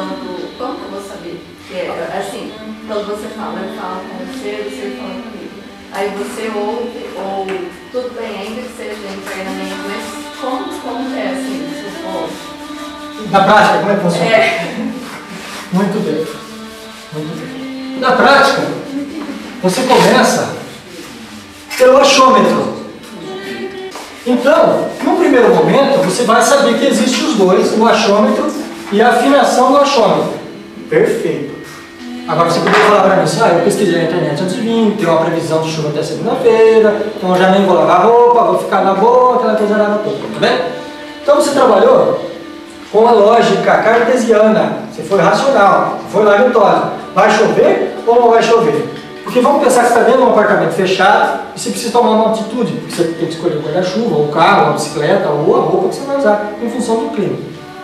quando... Como que eu vou saber? Que é, assim, quando você fala, eu falo com você fala comigo. Aí você ouve, ou tudo bem, ainda que seja internamente, mas como é assim, se for... Na prática, como é que funciona? Muito bem. Muito bem. Na prática, você começa pelo achômetro. Então, no primeiro momento, você vai saber que existem os dois, o achômetro e a afinação do achômetro. Perfeito. Agora você poderia falar para mim assim, eu pesquisei na internet antes de vir, tem uma previsão de chuva até segunda-feira, então eu já nem vou lavar roupa, vou ficar na boa, aquela coisa nada toda, tá bem? Então você trabalhou com a lógica cartesiana, você foi racional, foi lá metódico. Vai chover ou não vai chover? Porque vamos pensar que você está dentro de um apartamento fechado e você precisa tomar uma atitude, porque você tem que escolher o guarda-chuva, ou o carro, ou a bicicleta, ou a roupa que você vai usar, em função do clima,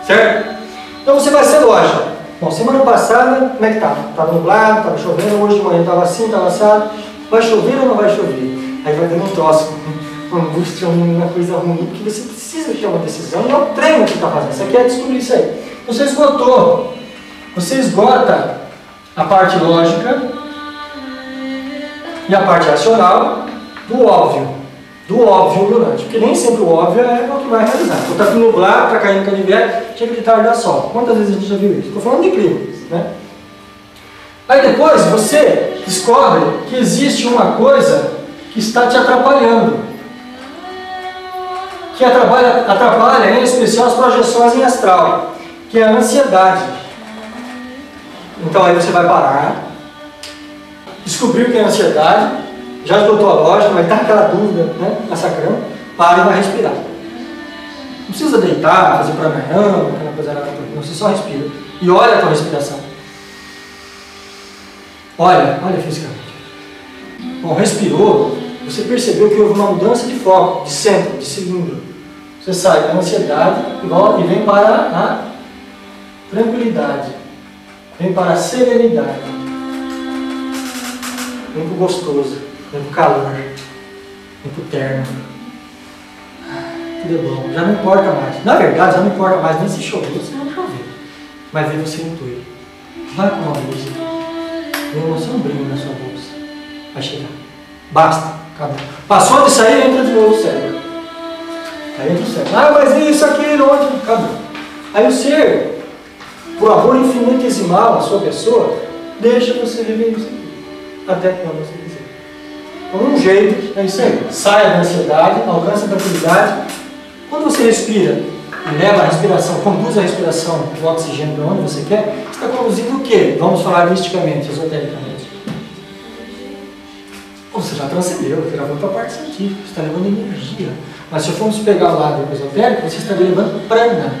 certo? Então você vai ser lógico. Bom, semana passada, como é que estava? Estava nublado, estava chovendo, hoje de manhã estava assim, estava assado. Vai chover ou não vai chover? Aí vai ter um troço, uma angústia, uma coisa ruim, porque você precisa ter uma decisão e é o treino que está fazendo. Você quer descobrir isso aí. Você esgotou. Você esgota a parte lógica e a parte racional do óbvio. Do óbvio ambulante, porque nem sempre o óbvio é o que vai realizar. Então está nublado, está caindo canivete, tinha que dar sol. Quantas vezes a gente já viu isso? Estou falando de clima, né? Aí depois você descobre que existe uma coisa que está te atrapalhando. Que atrapalha em especial as projeções em astral, que é a ansiedade. Então aí você vai parar, descobrir o que é ansiedade, já esgotou a lógica, mas está aquela dúvida, né, massacrando, para e vai respirar. Não precisa deitar, fazer pranayama, aquela coisa nada, não, você só respira. E olha a tua respiração. Olha fisicamente. Bom, respirou, você percebeu que houve uma mudança de foco, de centro, de cilindro. Você sai da ansiedade e volta e vem para a tranquilidade, vem para a serenidade, vem para o gostoso. Vem pro calor, vem pro terno. Tudo é bom, já não importa mais. Na verdade, já não importa mais nem se chover, você não chover. Mas vem você intuir. Vai com uma música. Vem uma sombrinha na sua bolsa. Vai chegar. Basta, acabou. Passou disso aí, entra de novo o cérebro. Aí entra o cérebro. Mas isso, aquilo, onde? Acabou. Aí o ser, por amor infinitesimal à sua pessoa, deixa você viver isso aqui. Até quando você quiser. Então, um jeito, é isso aí. Saia da ansiedade, alcança a tranquilidade. Quando você respira e leva a respiração, conduz a respiração do oxigênio para onde você quer, você está conduzindo o quê? Vamos falar misticamente, esotericamente. Você já transcendeu, você já foi para a parte científica, você está levando energia. Mas se formos pegar o lado esotérico, você está levando prana.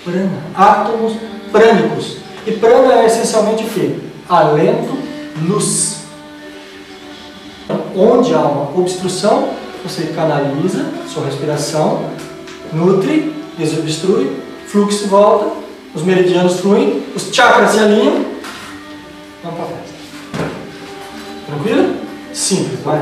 Prana. Átomos prânicos. E prana é essencialmente o quê? Alento, luz. Onde há uma obstrução, você canaliza sua respiração, nutre, desobstrui, fluxo volta, os meridianos fluem, os chakras se alinham, vamos para a festa. Tranquilo? Simples, vai?